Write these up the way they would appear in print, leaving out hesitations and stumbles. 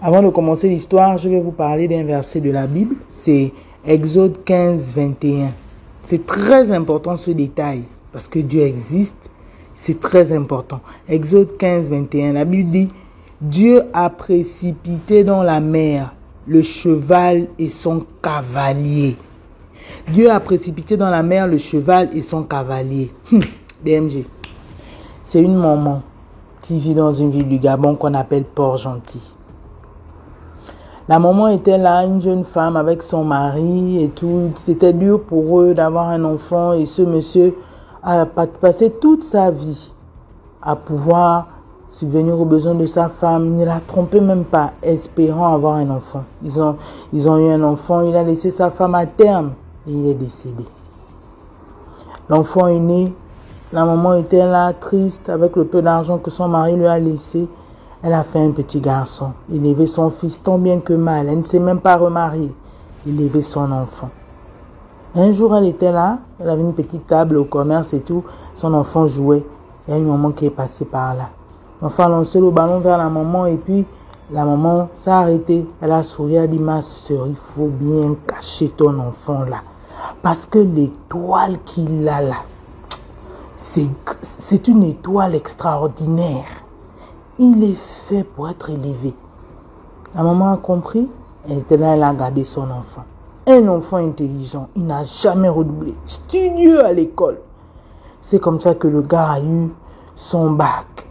Avant de commencer l'histoire, je vais vous parler d'un verset de la Bible. C'est Exode 15, 21. C'est très important ce détail parce que Dieu existe. C'est très important. Exode 15, 21. La Bible dit, Dieu a précipité dans la mer le cheval et son cavalier. Dieu a précipité dans la mer le cheval et son cavalier. DMG. C'est une maman qui vit dans une ville du Gabon qu'on appelle Port-Gentil. La maman était là, une jeune femme avec son mari et tout. C'était dur pour eux d'avoir un enfant et ce monsieur a passé toute sa vie à pouvoir subvenir aux besoins de sa femme. Il ne l'a trompé même pas, espérant avoir un enfant. Ils ont eu un enfant, il a laissé sa femme à terme et il est décédé. L'enfant est né, la maman était là, triste, avec le peu d'argent que son mari lui a laissé. Elle a fait un petit garçon, élevé son fils tant bien que mal. Elle ne s'est même pas remariée, élevé son enfant. Un jour, elle était là, elle avait une petite table au commerce et tout. Son enfant jouait. Il y a une maman qui est passée par là. L'enfant a lancé le ballon vers la maman et puis la maman s'est arrêtée. Elle a souri, elle a dit, ma soeur, il faut bien cacher ton enfant là. Parce que l'étoile qu'il a là, c'est une étoile extraordinaire. Il est fait pour être élevé. La maman a compris. Elle était là, elle a gardé son enfant. Un enfant intelligent. Il n'a jamais redoublé. Studieux à l'école. C'est comme ça que le gars a eu son bac.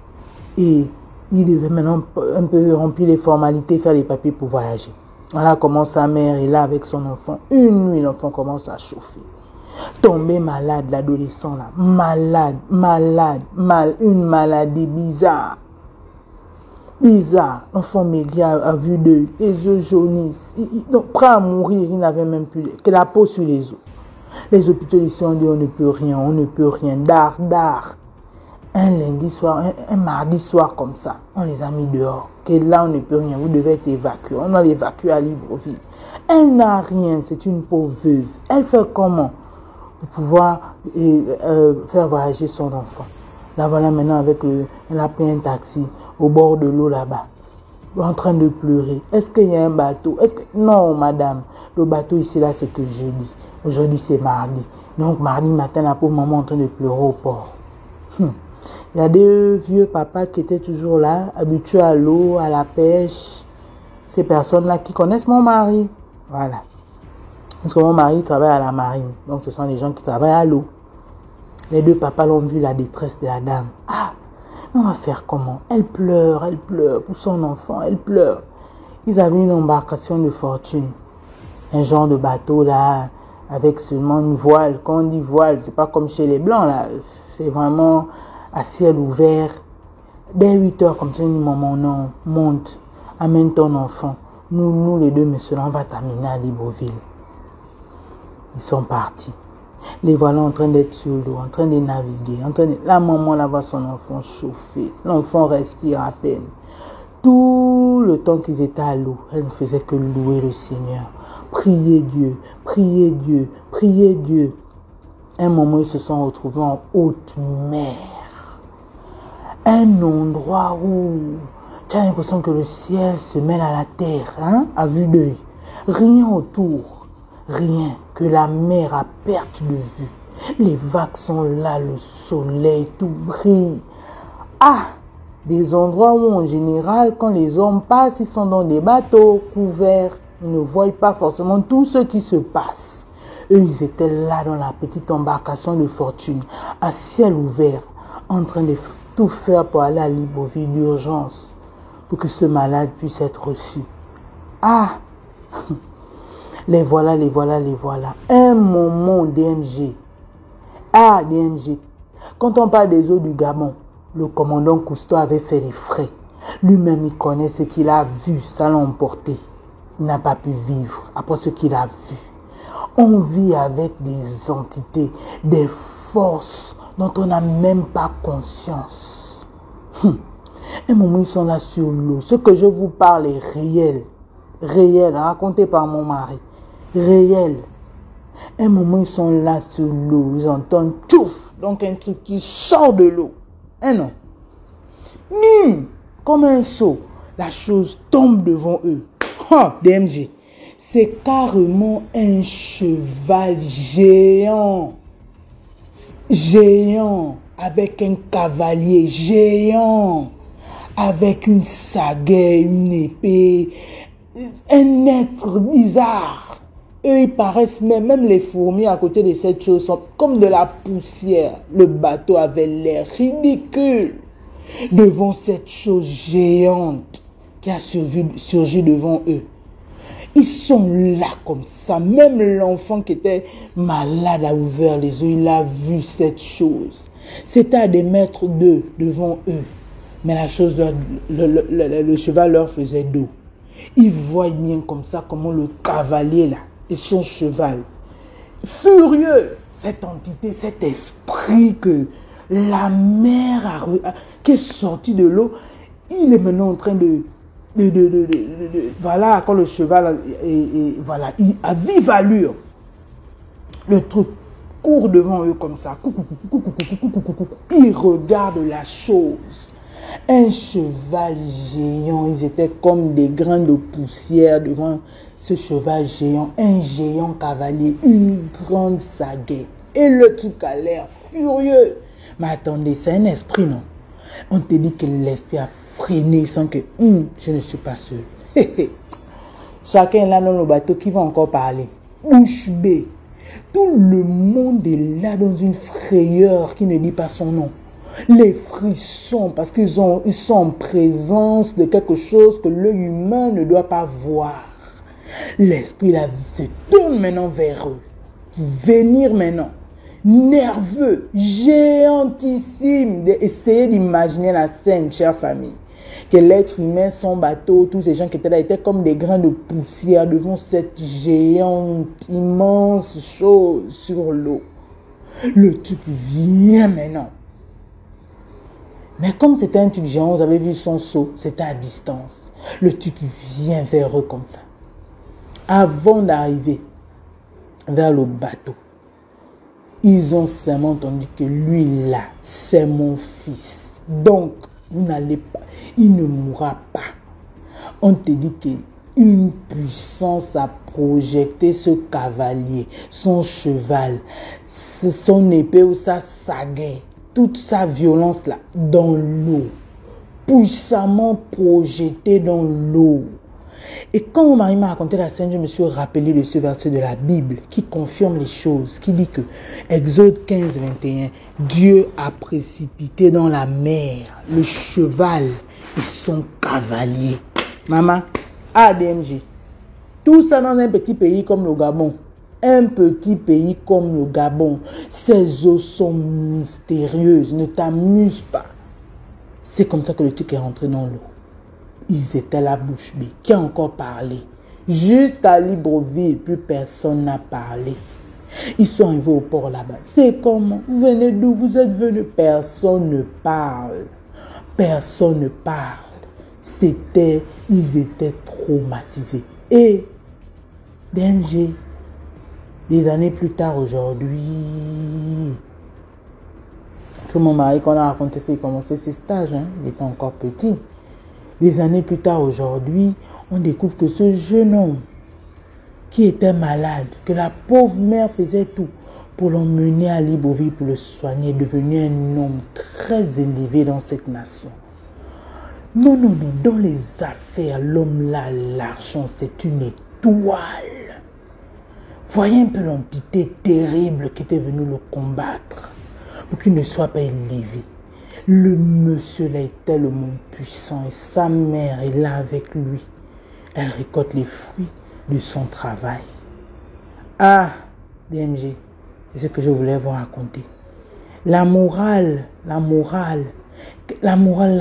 Et il devait maintenant un peu remplir les formalités, faire les papiers pour voyager. Voilà comment sa mère est là avec son enfant. Une nuit, l'enfant commence à chauffer. Tombé malade, l'adolescent là. Malade, une maladie bizarre. Bizarre, l'enfant maigri à vue d'œil, les yeux jaunissent, donc prêt à mourir, il n'avait même plus que la peau sur les os. Les hôpitaux ici ont dit on ne peut rien, dard. Un lundi soir, un mardi soir comme ça, on les a mis dehors, que là on ne peut rien, vous devez être évacué, on a l'évacué à Libreville. Elle n'a rien, c'est une pauvre veuve. Elle fait comment pour pouvoir faire voyager son enfant? La voilà maintenant avec elle a pris un taxi au bord de l'eau là-bas, en train de pleurer. Est-ce qu'il y a un bateau? Non, madame. Le bateau ici là, c'est que jeudi. Aujourd'hui, c'est mardi. Donc, mardi matin, la pauvre maman est en train de pleurer au port. Il y a des vieux papas qui étaient toujours là, habitués à l'eau, à la pêche. Ces personnes-là qui connaissent mon mari. Voilà. Parce que mon mari travaille à la marine. Donc, ce sont les gens qui travaillent à l'eau. Les deux papas l'ont vu la détresse de la dame. Ah, on va faire comment? Elle pleure pour son enfant, elle pleure. Ils avaient une embarcation de fortune. Un genre de bateau là, avec seulement une voile. Quand on dit voile, c'est pas comme chez les Blancs là. C'est vraiment à ciel ouvert. Dès 8 heures, comme ça, une maman, non, monte, amène ton enfant. Nous les deux, messieurs, on va t'amener à Libreville. Ils sont partis. Les voilà en train d'être sur l'eau, en train de naviguer. La maman là voit son enfant chauffer. L'enfant respire à peine. Tout le temps qu'ils étaient à l'eau, elle ne faisait que louer le Seigneur. Prier Dieu, prier Dieu, prier Dieu. Un moment, ils se sont retrouvés en haute mer. Un endroit où tu as l'impression que le ciel se mêle à la terre, hein, à vue d'œil. Rien autour. Rien que la mer à perte de vue. Les vagues sont là, le soleil, tout brille. Ah, des endroits où en général, quand les hommes passent, ils sont dans des bateaux couverts. Ils ne voient pas forcément tout ce qui se passe. Eux, ils étaient là dans la petite embarcation de fortune, à ciel ouvert, en train de tout faire pour aller à Libreville d'urgence, pour que ce malade puisse être reçu. Ah! Les voilà. Un moment DMG. Ah, DMG. Quand on parle des eaux du Gabon, le commandant Cousteau avait fait les frais. Lui-même, il connaît ce qu'il a vu, ça l'a emporté. Il n'a pas pu vivre après ce qu'il a vu. On vit avec des entités, des forces dont on n'a même pas conscience. Un moment, ils sont là sur l'eau. Ce que je vous parle est réel. Réel, raconté par mon mari. Réel. Un moment, ils sont là sur l'eau, ils entendent tchouf, donc un truc qui sort de l'eau. Un non. Comme un seau. la chose tombe devant eux. Oh, DMG. C'est carrément un cheval géant. Géant. Avec un cavalier géant. Avec une sagaie, une épée. Un être bizarre. Eux, ils paraissent même les fourmis à côté de cette chose sont comme de la poussière. Le bateau avait l'air ridicule devant cette chose géante qui a surgi devant eux. Ils sont là comme ça. Même l'enfant qui était malade a ouvert les yeux. Il a vu cette chose. C'était à des mètres d'eux devant eux. Mais la chose, le cheval leur faisait dos. Ils voient bien comme ça comment le cavalier là et son cheval, furieux, cette entité, cet esprit que la mer qui est sorti de l'eau, il est maintenant en train de voilà, quand le cheval voilà, il a vive allure, le truc court devant eux comme ça, ils regardent la chose. Un cheval géant, ils étaient comme des grains de poussière devant ce cheval géant, un géant cavalier, une grande sagaie. Et le truc a l'air furieux. Mais attendez, c'est un esprit, non? On te dit que l'esprit a freiné sans que je ne suis pas seul. Chacun est là dans le bateau qui va encore parler. Bouche bée. Tout le monde est là dans une frayeur qui ne dit pas son nom. Les frissons parce qu'ils sont en présence de quelque chose que l'œil humain ne doit pas voir. L'esprit là se tourne maintenant vers eux. Venir maintenant. Nerveux, géantissime. Essayez d'imaginer la scène, chère famille. Que l'être humain, son bateau, tous ces gens qui étaient là étaient comme des grains de poussière devant cette géante, immense chose sur l'eau. Le truc vient maintenant. Mais comme c'était un truc géant, vous avez vu son saut, c'était à distance. Le truc vient vers eux comme ça. Avant d'arriver vers le bateau, ils ont seulement entendu que lui là, c'est mon fils. Donc, vous n'allez pas, il ne mourra pas. On te dit qu'une puissance a projeté ce cavalier, son cheval, son épée ou sa sagaie, toute sa violence là, dans l'eau, puissamment projetée dans l'eau. Et quand mon mari m'a raconté la scène, je me suis rappelé de ce verset de la Bible qui confirme les choses, qui dit que, Exode 15, 21, Dieu a précipité dans la mer le cheval et son cavalier. Maman, ADMG, tout ça dans un petit pays comme le Gabon. Un petit pays comme le Gabon, ces eaux sont mystérieuses, ne t'amuse pas. C'est comme ça que le truc est rentré dans l'eau. Ils étaient la bouche bée. Qui a encore parlé? Jusqu'à Libreville, plus personne n'a parlé. Ils sont arrivés au port là-bas. C'est comment? Vous venez d'où? Vous êtes venus? Personne ne parle. Personne ne parle. Ils étaient traumatisés. Et, DMG, des années plus tard aujourd'hui, c'est mon mari qu'on a raconté, il commençait ses stages, hein, il était encore petit. Des années plus tard aujourd'hui, on découvre que ce jeune homme qui était malade, que la pauvre mère faisait tout pour l'emmener à Libreville pour le soigner, est devenu un homme très élevé dans cette nation. Non, non, non, dans les affaires, l'homme là, l'argent, c'est une étoile. Voyez un peu l'entité terrible qui était venue le combattre pour qu'il ne soit pas élevé. Le monsieur là est tellement puissant et sa mère est là avec lui. Elle récolte les fruits de son travail. Ah, DMG, c'est ce que je voulais vous raconter. La morale là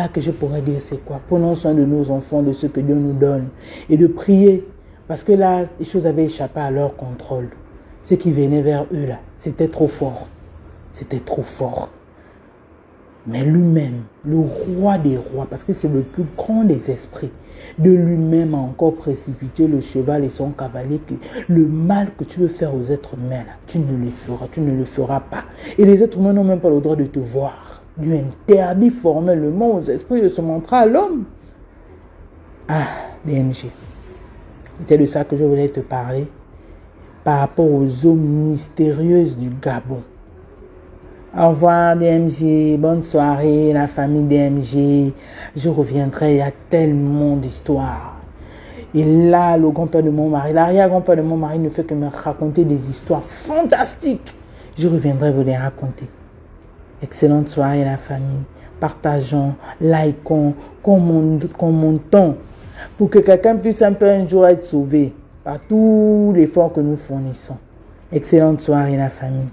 que je pourrais dire, c'est quoi? Prenons soin de nos enfants, de ce que Dieu nous donne et de prier. Parce que là, les choses avaient échappé à leur contrôle. Ce qui venait vers eux là, c'était trop fort. C'était trop fort. Mais lui-même, le roi des rois, parce que c'est le plus grand des esprits, de lui-même a encore précipité le cheval et son cavalier. Que le mal que tu veux faire aux êtres humains, là, tu ne le feras pas. Et les êtres humains n'ont même pas le droit de te voir. Dieu interdit formellement aux esprits de se montrer à l'homme. Ah, DMG. C'était de ça que je voulais te parler par rapport aux eaux mystérieuses du Gabon. Au revoir DMG, bonne soirée la famille DMG. Je reviendrai, il y a tellement d'histoires. Et là, le grand-père de mon mari, l'arrière-grand-père de mon mari ne fait que me raconter des histoires fantastiques. Je reviendrai vous les raconter. Excellente soirée la famille. Partageons, likons, commentons pour que quelqu'un puisse un peu un jour être sauvé par tout l'effort que nous fournissons. Excellente soirée la famille.